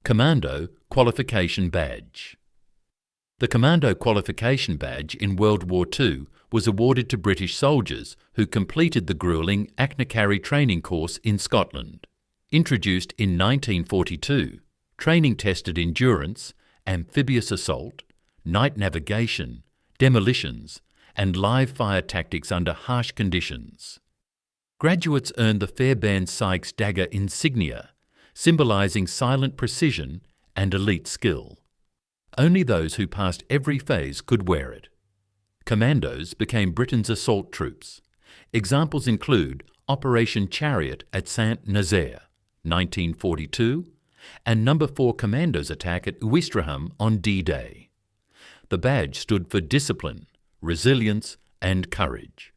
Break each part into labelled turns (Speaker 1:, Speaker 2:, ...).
Speaker 1: Commando Qualification Badge. The Commando Qualification Badge in World War II was awarded to British soldiers who completed the gruelling Achnacarry training course in Scotland. Introduced in 1942, training tested endurance, amphibious assault, night navigation, demolitions, and live fire tactics under harsh conditions. Graduates earned the Fairbairn-Sykes dagger insignia, symbolising silent precision and elite skill. Only those who passed every phase could wear it. Commandos became Britain's assault troops. Examples include Operation Chariot at Saint-Nazaire, 1942, and No. 4 Commandos attack at Ouistreham on D-Day. The badge stood for discipline, resilience, and courage,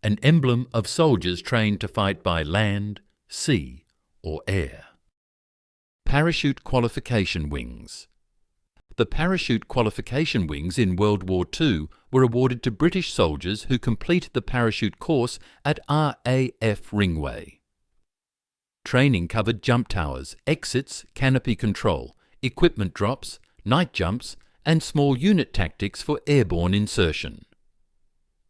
Speaker 1: an emblem of soldiers trained to fight by land, sea, or air. Parachute Qualification Wings. The Parachute Qualification Wings in World War II were awarded to British soldiers who completed the parachute course at RAF Ringway. Training covered jump towers, exits, canopy control, equipment drops, night jumps, and small unit tactics for airborne insertion.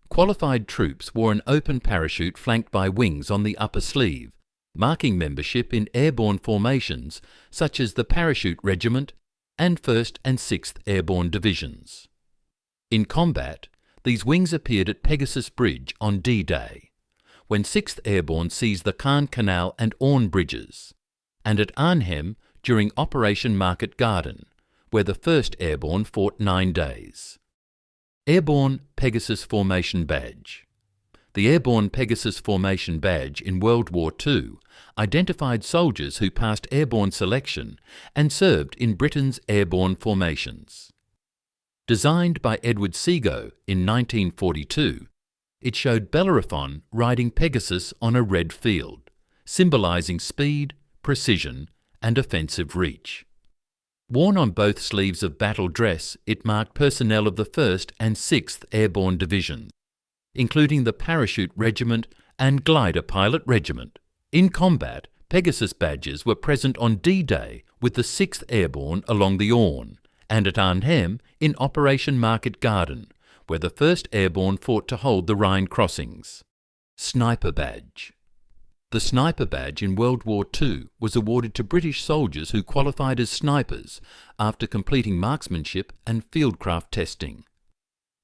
Speaker 1: Qualified troops wore an open parachute flanked by wings on the upper sleeve, marking membership in airborne formations such as the Parachute Regiment and 1st and 6th Airborne Divisions. In combat, these wings appeared at Pegasus Bridge on D-Day, when 6th Airborne seized the Caen Canal and Orne bridges, and at Arnhem during Operation Market Garden, where the 1st Airborne fought 9 days. Airborne Pegasus Formation Badge. The Airborne Pegasus Formation Badge in World War II identified soldiers who passed airborne selection and served in Britain's airborne formations. Designed by Edward Seago in 1942, it showed Bellerophon riding Pegasus on a red field, symbolising speed, precision, and offensive reach. Worn on both sleeves of battle dress, it marked personnel of the 1st and 6th Airborne Divisions, including the Parachute Regiment and Glider Pilot Regiment. In combat, Pegasus badges were present on D-Day with the 6th Airborne along the Orne, and at Arnhem in Operation Market Garden, where the 1st Airborne fought to hold the Rhine crossings. Sniper Badge. The Sniper Badge in World War II was awarded to British soldiers who qualified as snipers after completing marksmanship and fieldcraft testing.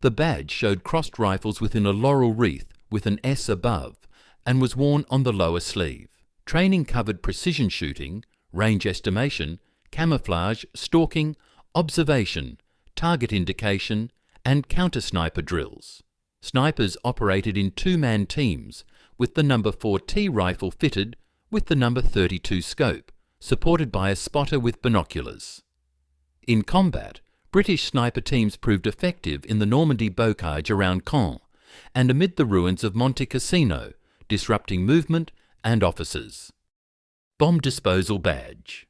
Speaker 1: The badge showed crossed rifles within a laurel wreath with an S above and was worn on the lower sleeve. Training covered precision shooting, range estimation, camouflage, stalking, observation, target indication, and counter-sniper drills. Snipers operated in 2-man teams with the No. 4 T rifle fitted with the No. 32 scope, supported by a spotter with binoculars. In combat, British sniper teams proved effective in the Normandy bocage around Caen and amid the ruins of Monte Cassino, disrupting movement and officers. Bomb Disposal Badge.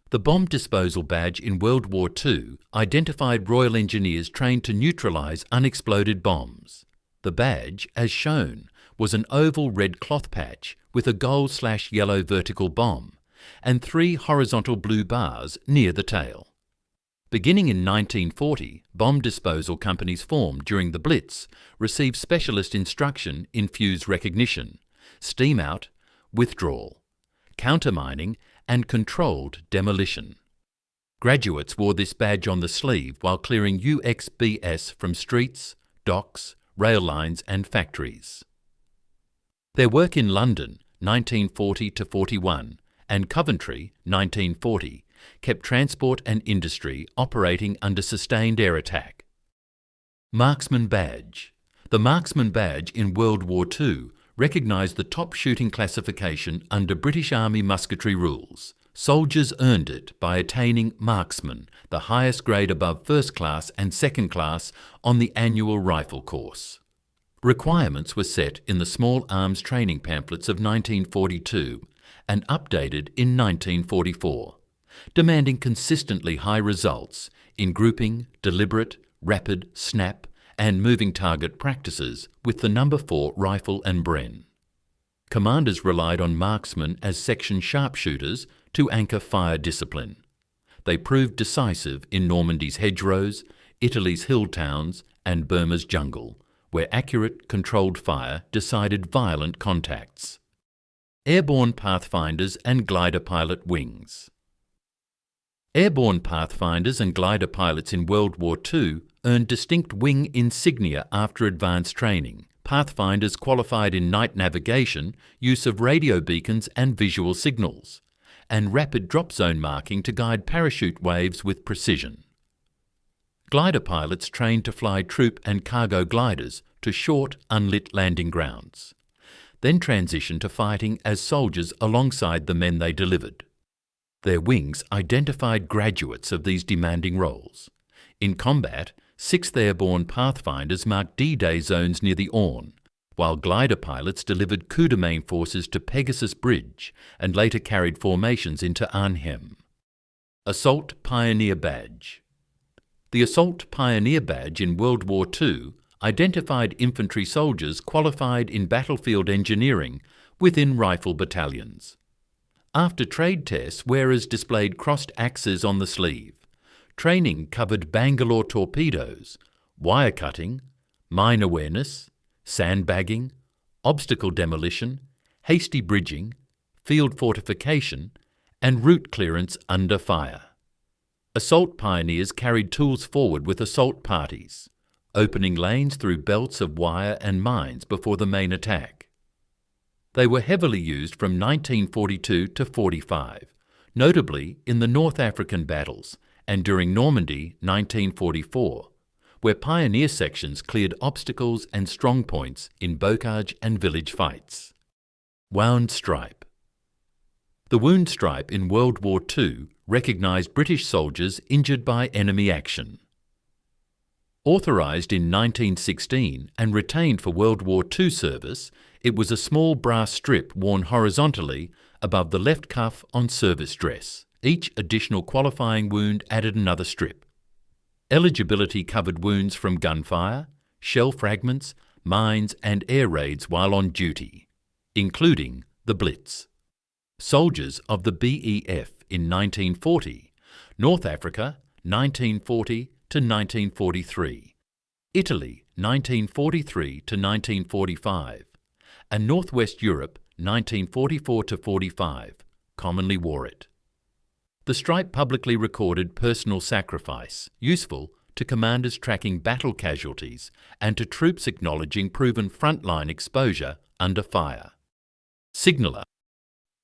Speaker 1: The Bomb Disposal Badge in World War II identified Royal Engineers trained to neutralise unexploded bombs. The badge, as shown, was an oval red cloth patch with a gold/yellow vertical bomb and 3 horizontal blue bars near the tail. Beginning in 1940, bomb disposal companies formed during the Blitz received specialist instruction in fuse recognition, steam out, withdrawal, countermining, and controlled demolition. Graduates wore this badge on the sleeve while clearing UXBS from streets, docks, rail lines, and factories. Their work in London, 1940 to 41, and Coventry, 1940, kept transport and industry operating under sustained air attack. Marksman Badge. The Marksman Badge in World War II recognised the top shooting classification under British Army musketry rules. Soldiers earned it by attaining Marksman, the highest grade above first class and second class on the annual rifle course. Requirements were set in the Small Arms Training Pamphlets of 1942 and updated in 1944. Demanding consistently high results in grouping, deliberate, rapid, snap, and moving target practices with the No. 4 rifle and Bren. Commanders relied on marksmen as section sharpshooters to anchor fire discipline. They proved decisive in Normandy's hedgerows, Italy's hill towns, and Burma's jungle, where accurate, controlled fire decided violent contacts. Airborne pathfinders and glider pilot wings. Airborne pathfinders and glider pilots in World War II earned distinct wing insignia after advanced training. Pathfinders qualified in night navigation, use of radio beacons and visual signals, and rapid drop zone marking to guide parachute waves with precision. Glider pilots trained to fly troop and cargo gliders to short, unlit landing grounds, then transitioned to fighting as soldiers alongside the men they delivered. Their wings identified graduates of these demanding roles. In combat, 6th Airborne Pathfinders marked D-Day zones near the Orne, while glider pilots delivered coup de main forces to Pegasus Bridge and later carried formations into Arnhem. Assault Pioneer Badge. The Assault Pioneer Badge in World War II identified infantry soldiers qualified in battlefield engineering within rifle battalions. After trade tests, wearers displayed crossed axes on the sleeve. Training covered Bangalore torpedoes, wire cutting, mine awareness, sandbagging, obstacle demolition, hasty bridging, field fortification, and route clearance under fire. Assault pioneers carried tools forward with assault parties, opening lanes through belts of wire and mines before the main attack. They were heavily used from 1942 to 45, notably in the North African battles and during Normandy 1944, where pioneer sections cleared obstacles and strong points in bocage and village fights. Wound Stripe. The wound stripe in World War II recognised British soldiers injured by enemy action. Authorised in 1916 and retained for World War II service, it was a small brass strip worn horizontally above the left cuff on service dress. Each additional qualifying wound added another strip. Eligibility covered wounds from gunfire, shell fragments, mines and air raids while on duty, including the Blitz. Soldiers of the BEF in 1940, North Africa 1940 to 1943, Italy 1943 to 1945, and Northwest Europe 1944 to 45 commonly wore it. The stripe publicly recorded personal sacrifice, useful to commanders tracking battle casualties and to troops acknowledging proven frontline exposure under fire. Signaller.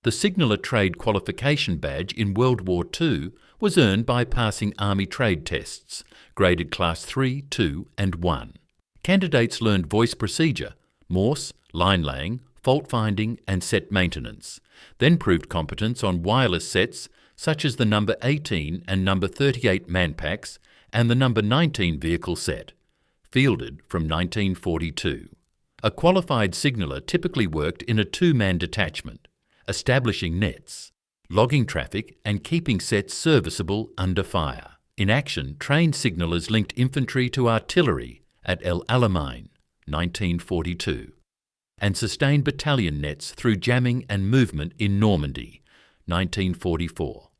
Speaker 1: The Signaller Trade Qualification Badge in World War II was earned by passing Army trade tests, graded Class 3, 2 and 1. Candidates learned voice procedure, Morse, line laying, fault finding and set maintenance, then proved competence on wireless sets such as the number 18 and number 38 manpacks and the number 19 vehicle set, fielded from 1942. A qualified signaller typically worked in a two-man detachment, establishing nets, logging traffic and keeping sets serviceable under fire. In action, trained signallers linked infantry to artillery at El Alamein, 1942, and sustained battalion nets through jamming and movement in Normandy, 1944.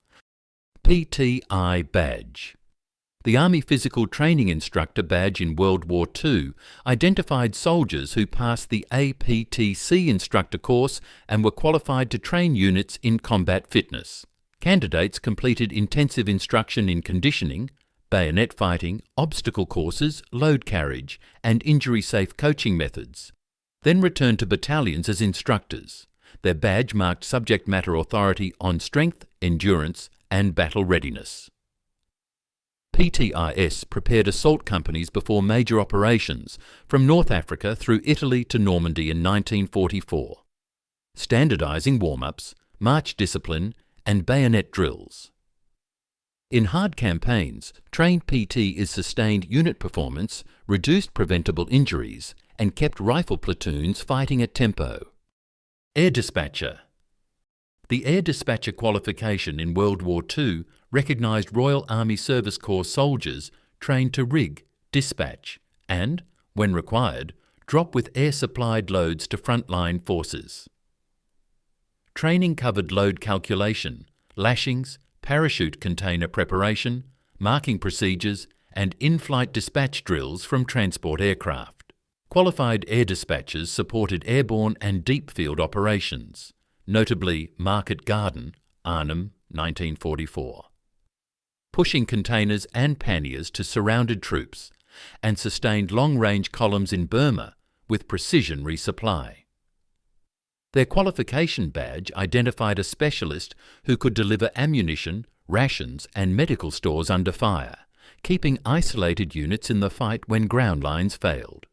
Speaker 1: PTI Badge. The Army Physical Training Instructor Badge in World War II identified soldiers who passed the APTC instructor course and were qualified to train units in combat fitness. Candidates completed intensive instruction in conditioning, bayonet fighting, obstacle courses, load carriage, and injury-safe coaching methods, then returned to battalions as instructors. Their badge marked subject matter authority on strength, endurance, and battle readiness. PTIS prepared assault companies before major operations from North Africa through Italy to Normandy in 1944, standardising warm-ups, march discipline, and bayonet drills. In hard campaigns, trained PT is sustained unit performance, reduced preventable injuries, and kept rifle platoons fighting at tempo. Air Despatcher. The Air Despatcher qualification in World War II recognised Royal Army Service Corps soldiers trained to rig, dispatch and, when required, drop with air-supplied loads to frontline forces. Training covered load calculation, lashings, parachute container preparation, marking procedures, and in-flight dispatch drills from transport aircraft. Qualified air dispatchers supported airborne and deep field operations, notably Market Garden, Arnhem, 1944. Pushing containers and panniers to surrounded troops, and sustained long-range columns in Burma with precision resupply. Their qualification badge identified a specialist who could deliver ammunition, rations and medical stores under fire, keeping isolated units in the fight when ground lines failed.